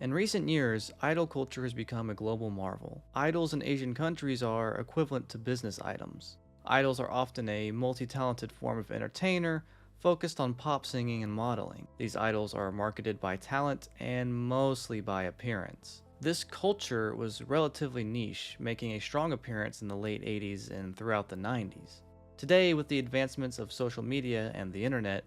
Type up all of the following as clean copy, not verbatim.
In recent years, idol culture has become a global marvel. Idols in Asian countries are equivalent to business items. Idols are often a multi-talented form of entertainer focused on pop singing and modeling. These idols are marketed by talent and mostly by appearance. This culture was relatively niche, making a strong appearance in the late 80s and throughout the 90s. Today, with the advancements of social media and the internet,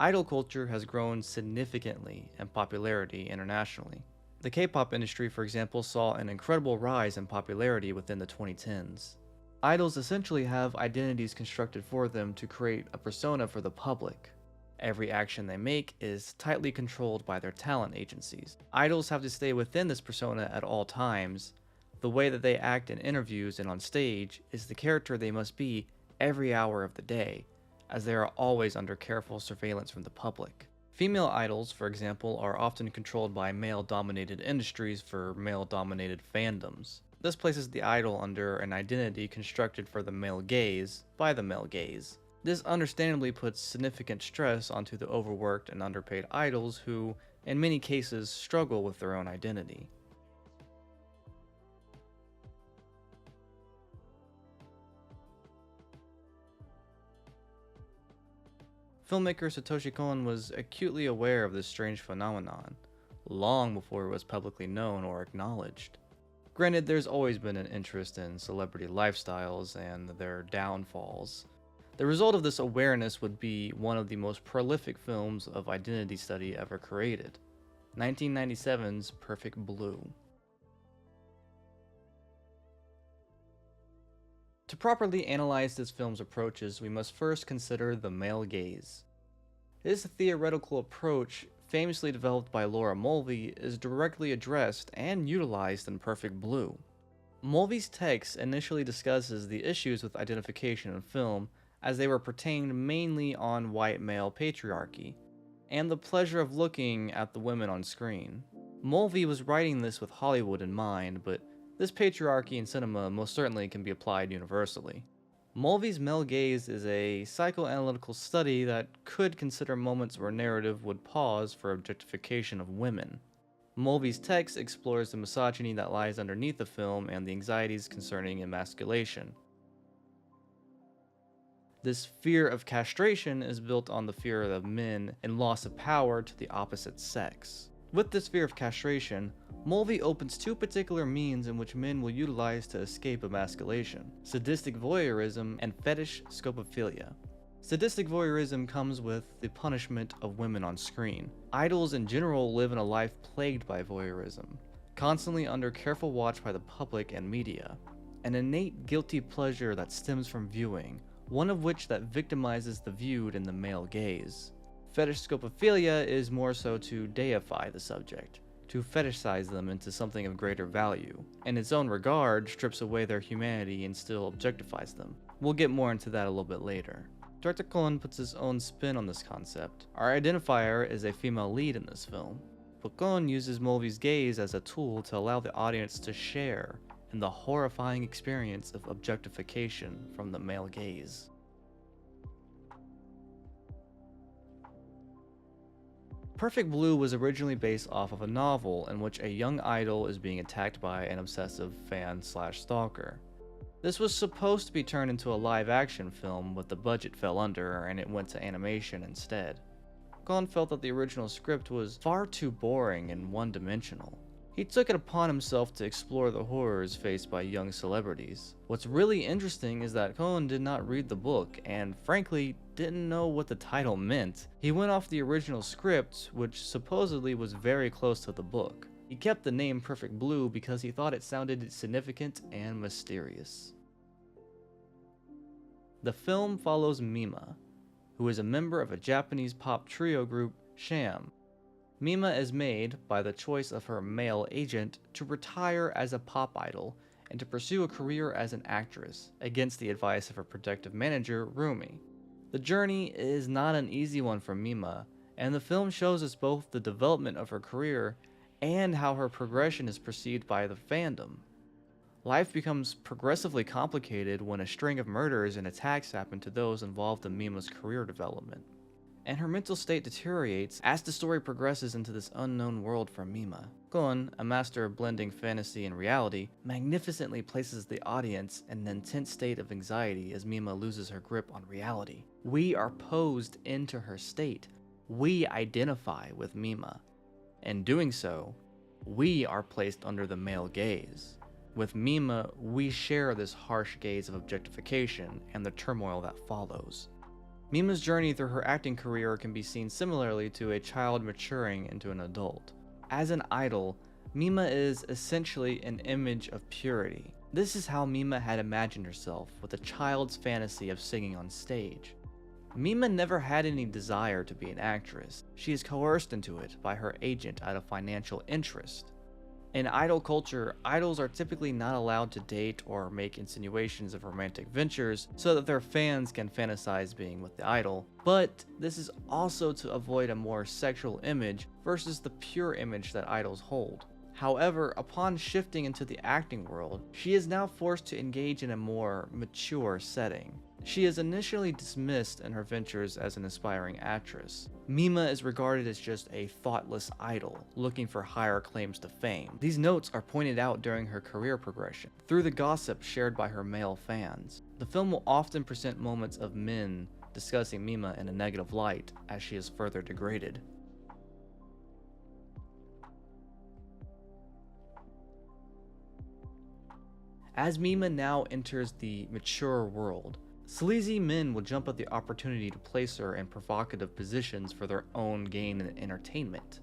idol culture has grown significantly in popularity internationally. The K-pop industry, for example, saw an incredible rise in popularity within the 2010s. Idols essentially have identities constructed for them to create a persona for the public. Every action they make is tightly controlled by their talent agencies. Idols have to stay within this persona at all times. The way that they act in interviews and on stage is the character they must be every hour of the day, as they are always under careful surveillance from the public. Female idols, for example, are often controlled by male-dominated industries for male-dominated fandoms. This places the idol under an identity constructed for the male gaze by the male gaze. This understandably puts significant stress onto the overworked and underpaid idols who, in many cases, struggle with their own identity. Filmmaker Satoshi Kon was acutely aware of this strange phenomenon, long before it was publicly known or acknowledged. Granted, there's always been an interest in celebrity lifestyles and their downfalls. The result of this awareness would be one of the most prolific films of identity study ever created, 1997's Perfect Blue. To properly analyze this film's approaches, we must first consider the male gaze. This theoretical approach, famously developed by Laura Mulvey, is directly addressed and utilized in Perfect Blue. Mulvey's text initially discusses the issues with identification in film, as they were pertained mainly on white male patriarchy, and the pleasure of looking at the women on screen. Mulvey was writing this with Hollywood in mind, but this patriarchy in cinema most certainly can be applied universally. Mulvey's male gaze is a psychoanalytical study that could consider moments where narrative would pause for objectification of women. Mulvey's text explores the misogyny that lies underneath the film and the anxieties concerning emasculation. This fear of castration is built on the fear of men and loss of power to the opposite sex. With this fear of castration, Mulvey opens two particular means in which men will utilize to escape emasculation: sadistic voyeurism and fetish scopophilia. Sadistic voyeurism comes with the punishment of women on screen. Idols in general live in a life plagued by voyeurism, constantly under careful watch by the public and media. An innate guilty pleasure that stems from viewing, one of which that victimizes the viewed in the male gaze. Fetish scopophilia is more so to deify the subject, to fetishize them into something of greater value. In its own regard, strips away their humanity and still objectifies them. We'll get more into that a little bit later. Director Kon puts his own spin on this concept. Our identifier is a female lead in this film, but Kon uses Mulvey's gaze as a tool to allow the audience to share in the horrifying experience of objectification from the male gaze. Perfect Blue was originally based off of a novel in which a young idol is being attacked by an obsessive fan/stalker. This was supposed to be turned into a live-action film, but the budget fell under and it went to animation instead. Kon felt that the original script was far too boring and one-dimensional. He took it upon himself to explore the horrors faced by young celebrities. What's really interesting is that Kon did not read the book and, frankly, didn't know what the title meant. He went off the original script, which supposedly was very close to the book. He kept the name Perfect Blue because he thought it sounded significant and mysterious. The film follows Mima, who is a member of a Japanese pop trio group, Sham. Mima is made, by the choice of her male agent, to retire as a pop idol and to pursue a career as an actress, against the advice of her protective manager, Rumi. The journey is not an easy one for Mima, and the film shows us both the development of her career and how her progression is perceived by the fandom. Life becomes progressively complicated when a string of murders and attacks happen to those involved in Mima's career development. and her mental state deteriorates as the story progresses into this unknown world for Mima. Kon, a master of blending fantasy and reality, magnificently places the audience in an intense state of anxiety as Mima loses her grip on reality. We are posed into her state. We identify with Mima. In doing so, we are placed under the male gaze. With Mima, we share this harsh gaze of objectification and the turmoil that follows. Mima's journey through her acting career can be seen similarly to a child maturing into an adult. As an idol, Mima is essentially an image of purity. This is how Mima had imagined herself, with a child's fantasy of singing on stage. Mima never had any desire to be an actress. She is coerced into it by her agent out of financial interest. In idol culture, idols are typically not allowed to date or make insinuations of romantic ventures so that their fans can fantasize being with the idol, but this is also to avoid a more sexual image versus the pure image that idols hold. However, upon shifting into the acting world, she is now forced to engage in a more mature setting. She is initially dismissed in her ventures as an aspiring actress. Mima is regarded as just a thoughtless idol, looking for higher claims to fame. These notes are pointed out during her career progression, through the gossip shared by her male fans. The film will often present moments of men discussing Mima in a negative light as she is further degraded. As Mima now enters the mature world, sleazy men will jump at the opportunity to place her in provocative positions for their own gain and entertainment.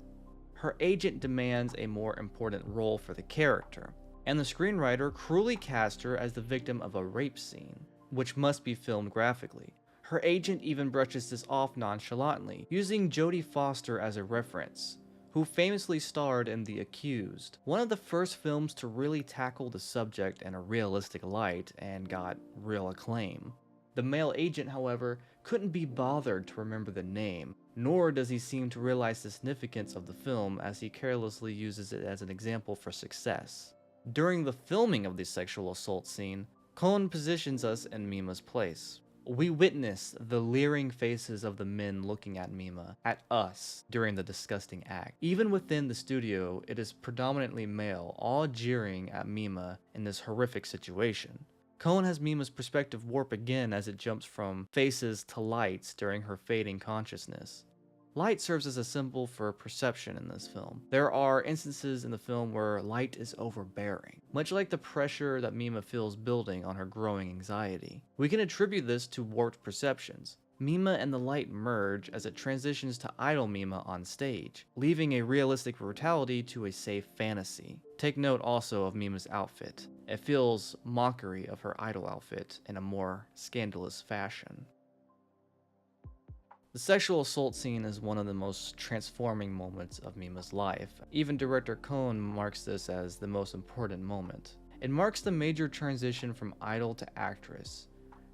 Her agent demands a more important role for the character, and the screenwriter cruelly cast her as the victim of a rape scene, which must be filmed graphically. Her agent even brushes this off nonchalantly, using Jodie Foster as a reference, who famously starred in The Accused, one of the first films to really tackle the subject in a realistic light and got real acclaim. The male agent, however, couldn't be bothered to remember the name, nor does he seem to realize the significance of the film as he carelessly uses it as an example for success. During the filming of the sexual assault scene, Kon positions us in Mima's place. We witness the leering faces of the men looking at Mima, at us, during the disgusting act. Even within the studio, it is predominantly male, all jeering at Mima in this horrific situation. Kon has Mima's perspective warp again as it jumps from faces to lights during her fading consciousness. Light serves as a symbol for perception in this film. There are instances in the film where light is overbearing, much like the pressure that Mima feels building on her growing anxiety. We can attribute this to warped perceptions. Mima and the light merge as it transitions to idol Mima on stage, leaving a realistic brutality to a safe fantasy. Take note also of Mima's outfit. It feels mockery of her idol outfit in a more scandalous fashion. The sexual assault scene is one of the most transforming moments of Mima's life. Even director Kon marks this as the most important moment. It marks the major transition from idol to actress,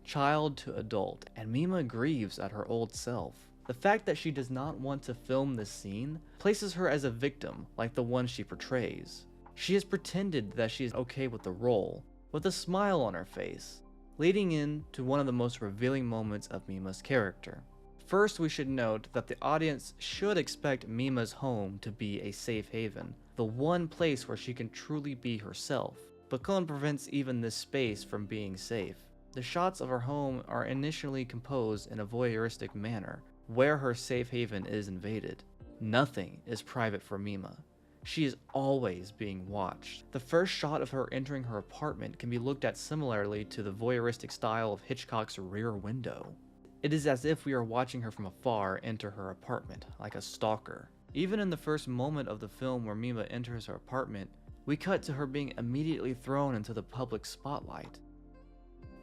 child to adult, and Mima grieves at her old self. The fact that she does not want to film this scene places her as a victim, like the one she portrays. She has pretended that she is okay with the role, with a smile on her face, leading into one of the most revealing moments of Mima's character. First, we should note that the audience should expect Mima's home to be a safe haven, the one place where she can truly be herself. But Kon prevents even this space from being safe. The shots of her home are initially composed in a voyeuristic manner, where her safe haven is invaded. Nothing is private for Mima. She is always being watched. The first shot of her entering her apartment can be looked at similarly to the voyeuristic style of Hitchcock's Rear Window. It is as if we are watching her from afar enter her apartment, like a stalker. Even in the first moment of the film where Mima enters her apartment, we cut to her being immediately thrown into the public spotlight.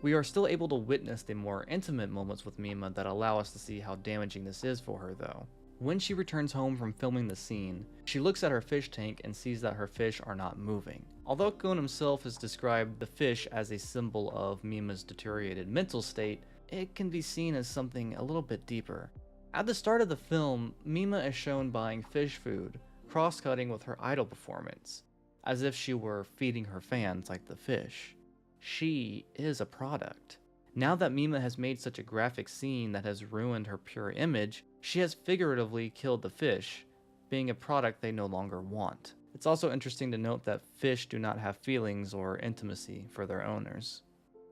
We are still able to witness the more intimate moments with Mima that allow us to see how damaging this is for her though. When she returns home from filming the scene, she looks at her fish tank and sees that her fish are not moving. Although Kon himself has described the fish as a symbol of Mima's deteriorated mental state, it can be seen as something a little bit deeper. At the start of the film, Mima is shown buying fish food, cross-cutting with her idol performance, as if she were feeding her fans like the fish. She is a product. Now that Mima has made such a graphic scene that has ruined her pure image, she has figuratively killed the fish, being a product they no longer want. It's also interesting to note that fish do not have feelings or intimacy for their owners.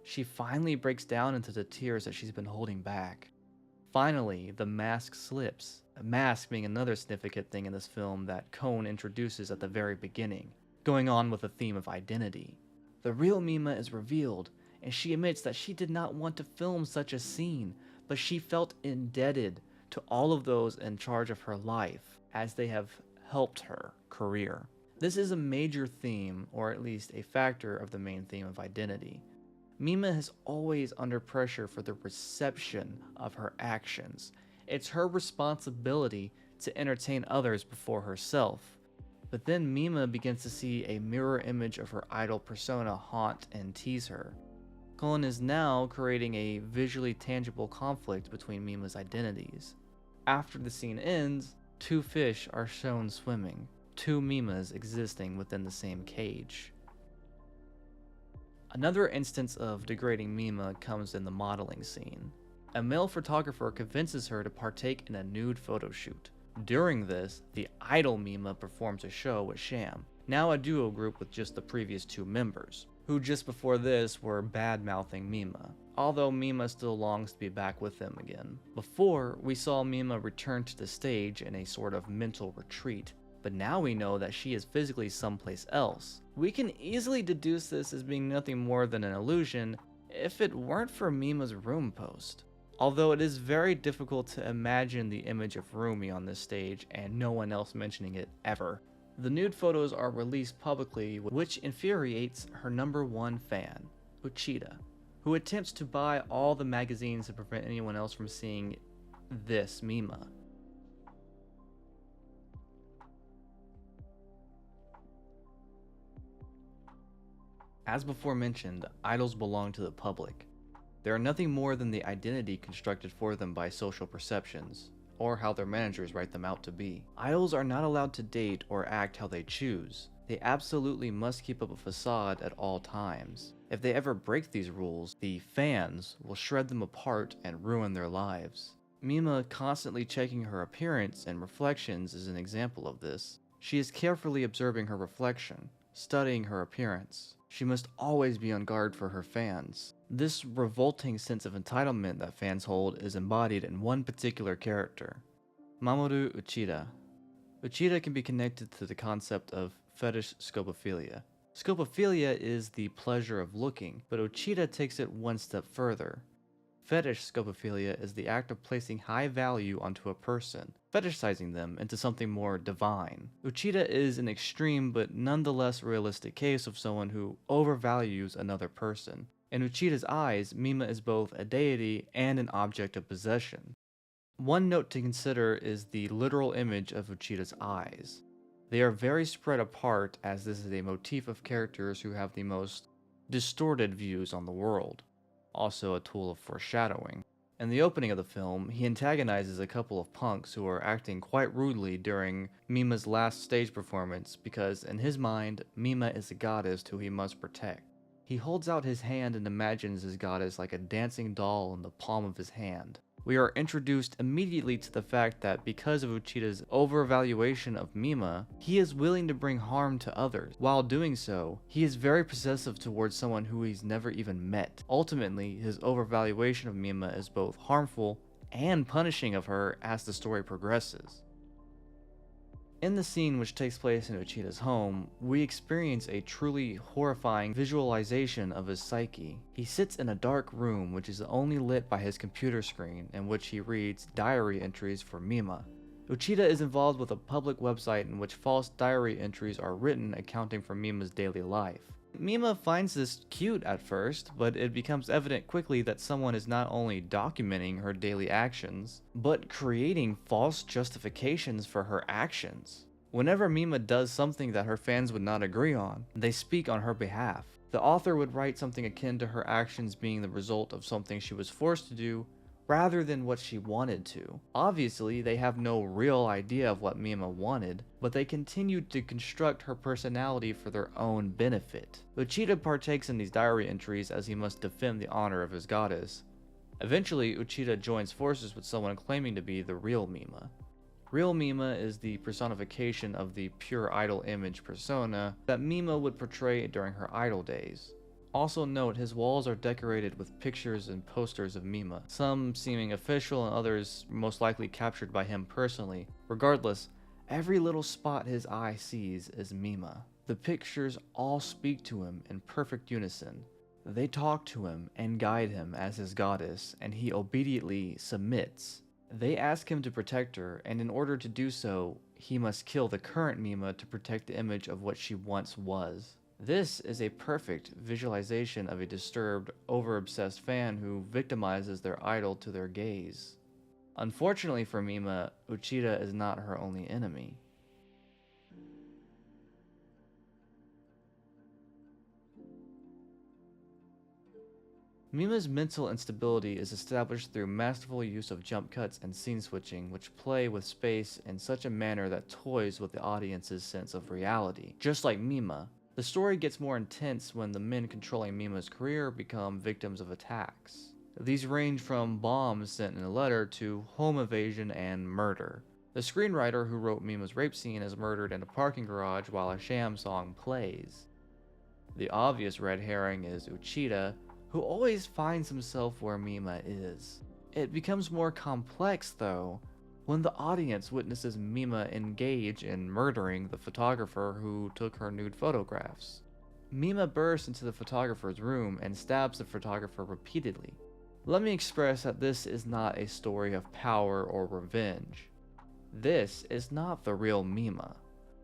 She finally breaks down into the tears that she's been holding back. Finally, the mask slips, a mask being another significant thing in this film that Cohn introduces at the very beginning, going on with the theme of identity. The real Mima is revealed, and she admits that she did not want to film such a scene, but she felt indebted to all of those in charge of her life, as they have helped her career. This is a major theme, or at least a factor of the main theme of identity. Mima is always under pressure for the reception of her actions. It's her responsibility to entertain others before herself. But then Mima begins to see a mirror image of her idol persona haunt and tease her. Cohn is now creating a visually tangible conflict between Mima's identities. After the scene ends, two fish are shown swimming, two Mimas existing within the same cage. Another instance of degrading Mima comes in the modeling scene. A male photographer convinces her to partake in a nude photo shoot. During this, the idol Mima performs a show with Sham, now a duo group with just the previous two members, who just before this were bad-mouthing Mima, although Mima still longs to be back with them again. Before, we saw Mima return to the stage in a sort of mental retreat, but now we know that she is physically someplace else. We can easily deduce this as being nothing more than an illusion if it weren't for Mima's room post. Although it is very difficult to imagine the image of Rumi on this stage and no one else mentioning it ever. The nude photos are released publicly, which infuriates her #1 fan, Uchida, who attempts to buy all the magazines to prevent anyone else from seeing this Mima. As before mentioned, idols belong to the public. They are nothing more than the identity constructed for them by social perceptions, or how their managers write them out to be. Idols are not allowed to date or act how they choose. They absolutely must keep up a facade at all times. If they ever break these rules, the fans will shred them apart and ruin their lives. Mima constantly checking her appearance and reflections is an example of this. She is carefully observing her reflection, studying her appearance. She must always be on guard for her fans. This revolting sense of entitlement that fans hold is embodied in one particular character, Mamoru Uchida. Uchida can be connected to the concept of fetish scopophilia. Scopophilia is the pleasure of looking, but Uchida takes it one step further. Fetish scopophilia is the act of placing high value onto a person, fetishizing them into something more divine. Uchida is an extreme but nonetheless realistic case of someone who overvalues another person. In Uchida's eyes, Mima is both a deity and an object of possession. One note to consider is the literal image of Uchida's eyes. They are very spread apart, as this is a motif of characters who have the most distorted views on the world. Also a tool of foreshadowing. In the opening of the film, he antagonizes a couple of punks who are acting quite rudely during Mima's last stage performance because, in his mind, Mima is a goddess who he must protect. He holds out his hand and imagines his goddess like a dancing doll in the palm of his hand. We are introduced immediately to the fact that because of Uchida's overvaluation of Mima, he is willing to bring harm to others. While doing so, he is very possessive towards someone who he's never even met. Ultimately, his overvaluation of Mima is both harmful and punishing of her as the story progresses. In the scene which takes place in Uchida's home, we experience a truly horrifying visualization of his psyche. He sits in a dark room which is only lit by his computer screen, in which he reads diary entries for Mima. Uchida is involved with a public website in which false diary entries are written accounting for Mima's daily life. Mima finds this cute at first, but it becomes evident quickly that someone is not only documenting her daily actions, but creating false justifications for her actions. Whenever Mima does something that her fans would not agree on, they speak on her behalf. The author would write something akin to her actions being the result of something she was forced to do, rather than what she wanted to. Obviously, they have no real idea of what Mima wanted, but they continued to construct her personality for their own benefit. Uchida partakes in these diary entries as he must defend the honor of his goddess. Eventually, Uchida joins forces with someone claiming to be the real Mima. Real Mima is the personification of the pure idol image persona that Mima would portray during her idol days. Also note, his walls are decorated with pictures and posters of Mima, some seeming official and others most likely captured by him personally. Regardless, every little spot his eye sees is Mima. The pictures all speak to him in perfect unison. They talk to him and guide him as his goddess, and he obediently submits. They ask him to protect her, and in order to do so, he must kill the current Mima to protect the image of what she once was. This is a perfect visualization of a disturbed, over-obsessed fan who victimizes their idol to their gaze. Unfortunately for Mima, Uchida is not her only enemy. Mima's mental instability is established through masterful use of jump cuts and scene switching, which play with space in such a manner that toys with the audience's sense of reality. Just like Mima, the story gets more intense when the men controlling Mima's career become victims of attacks. These range from bombs sent in a letter to home invasion and murder. The screenwriter who wrote Mima's rape scene is murdered in a parking garage while a sham song plays. The obvious red herring is Uchida, who always finds himself where Mima is. It becomes more complex, though, when the audience witnesses Mima engage in murdering the photographer who took her nude photographs. Mima bursts into the photographer's room and stabs the photographer repeatedly. Let me express that this is not a story of power or revenge. This is not the real Mima,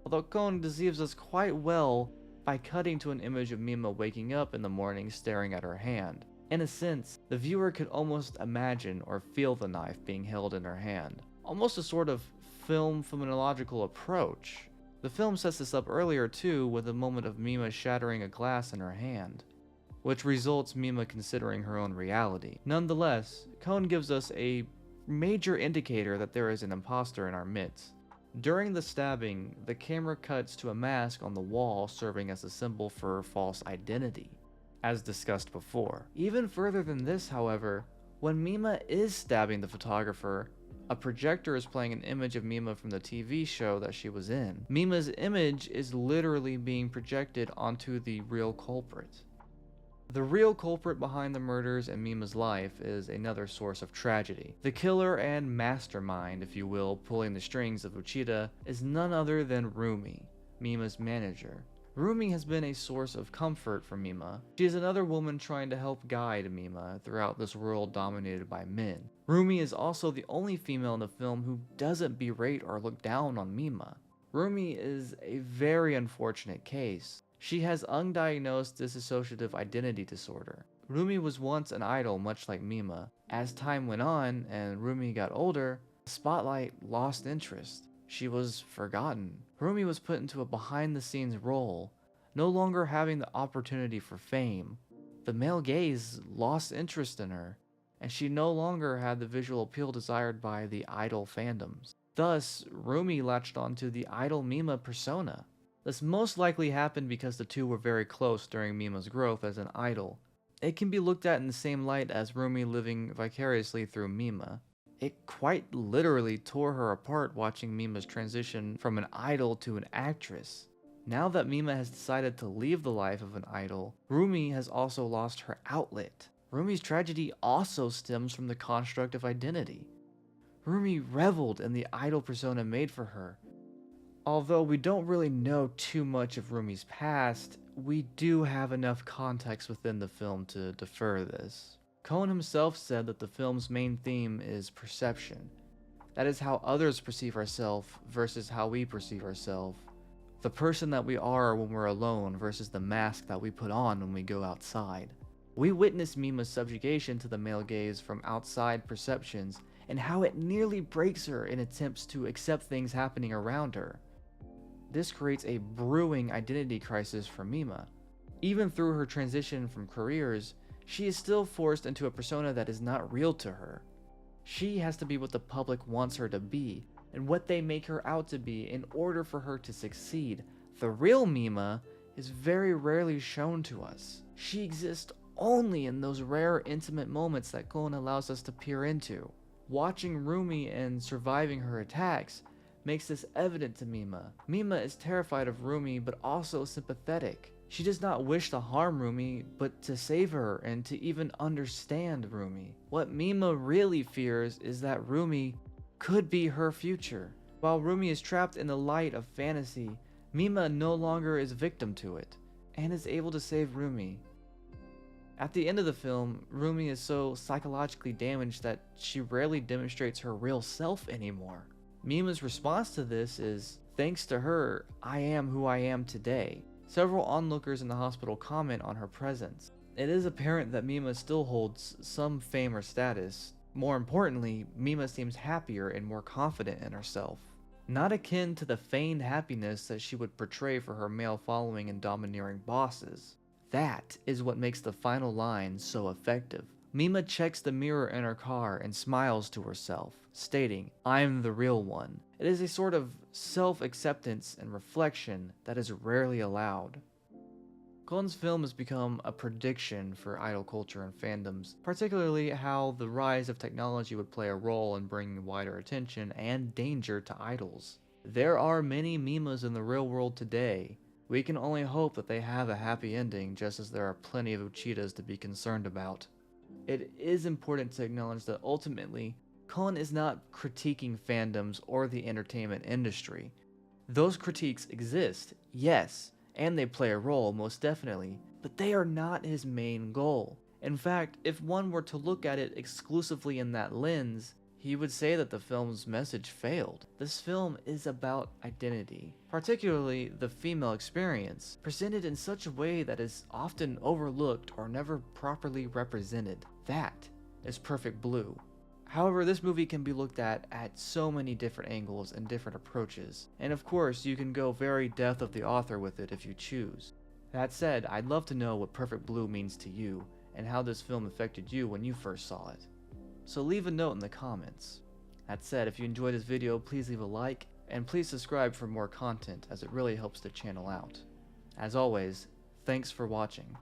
although Kohn deceives us quite well by cutting to an image of Mima waking up in the morning staring at her hand. In a sense, the viewer could almost imagine or feel the knife being held in her hand. Almost a sort of film phenomenological approach. The film sets this up earlier too, with a moment of Mima shattering a glass in her hand, which results Mima considering her own reality. Nonetheless, Kohn gives us a major indicator that there is an imposter in our midst. During the stabbing, the camera cuts to a mask on the wall serving as a symbol for false identity, as discussed before. Even further than this, however, when Mima is stabbing the photographer, a projector is playing an image of Mima from the TV show that she was in. Mima's image is literally being projected onto the real culprit. The real culprit behind the murders in Mima's life is another source of tragedy. The killer and mastermind, if you will, pulling the strings of Uchida is none other than Rumi, Mima's manager. Rumi has been a source of comfort for Mima. She is another woman trying to help guide Mima throughout this world dominated by men. Rumi is also the only female in the film who doesn't berate or look down on Mima. Rumi is a very unfortunate case. She has undiagnosed dissociative identity disorder. Rumi was once an idol much like Mima. As time went on and Rumi got older, the spotlight lost interest. She was forgotten. Rumi was put into a behind-the-scenes role, no longer having the opportunity for fame. The male gaze lost interest in her, and she no longer had the visual appeal desired by the idol fandoms. Thus, Rumi latched onto the idol Mima persona. This most likely happened because the two were very close during Mima's growth as an idol. It can be looked at in the same light as Rumi living vicariously through Mima. It quite literally tore her apart watching Mima's transition from an idol to an actress. Now that Mima has decided to leave the life of an idol, Rumi has also lost her outlet. Rumi's tragedy also stems from the construct of identity. Rumi reveled in the idol persona made for her. Although we don't really know too much of Rumi's past, we do have enough context within the film to defer this. Kohn himself said that the film's main theme is perception. That is how others perceive ourselves versus how we perceive ourselves. The person that we are when we're alone versus the mask that we put on when we go outside. We witness Mima's subjugation to the male gaze from outside perceptions and how it nearly breaks her in attempts to accept things happening around her. This creates a brewing identity crisis for Mima. Even through her transition from careers, she is still forced into a persona that is not real to her. She has to be what the public wants her to be, and what they make her out to be in order for her to succeed. The real Mima is very rarely shown to us. She exists only in those rare intimate moments that Cullen allows us to peer into. Watching Rumi and surviving her attacks makes this evident to Mima. Mima is terrified of Rumi but also sympathetic. She does not wish to harm Rumi, but to save her and to even understand Rumi. What Mima really fears is that Rumi could be her future. While Rumi is trapped in the light of fantasy, Mima no longer is victim to it, and is able to save Rumi. At the end of the film, Rumi is so psychologically damaged that she rarely demonstrates her real self anymore. Mima's response to this is, thanks to her, I am who I am today. Several onlookers in the hospital comment on her presence. It is apparent that Mima still holds some fame or status. More importantly, Mima seems happier and more confident in herself. Not akin to the feigned happiness that she would portray for her male following and domineering bosses. That is what makes the final line so effective. Mima checks the mirror in her car and smiles to herself, stating, I'm the real one. It is a sort of self-acceptance and reflection that is rarely allowed. Cullen's film has become a prediction for idol culture and fandoms, particularly how the rise of technology would play a role in bringing wider attention and danger to idols. There are many Mimas in the real world today. We can only hope that they have a happy ending, just as there are plenty of Uchitas to be concerned about. It is important to acknowledge that ultimately, Cullen is not critiquing fandoms or the entertainment industry. Those critiques exist, yes, and they play a role, most definitely, but they are not his main goal. In fact, if one were to look at it exclusively in that lens, he would say that the film's message failed. This film is about identity, particularly the female experience, presented in such a way that is often overlooked or never properly represented. That is Perfect Blue. However, this movie can be looked at so many different angles and different approaches, and of course you can go very depth of the author with it if you choose. That said, I'd love to know what Perfect Blue means to you, and how this film affected you when you first saw it. So leave a note in the comments. That said, if you enjoyed this video, please leave a like, and please subscribe for more content as it really helps the channel out. As always, thanks for watching.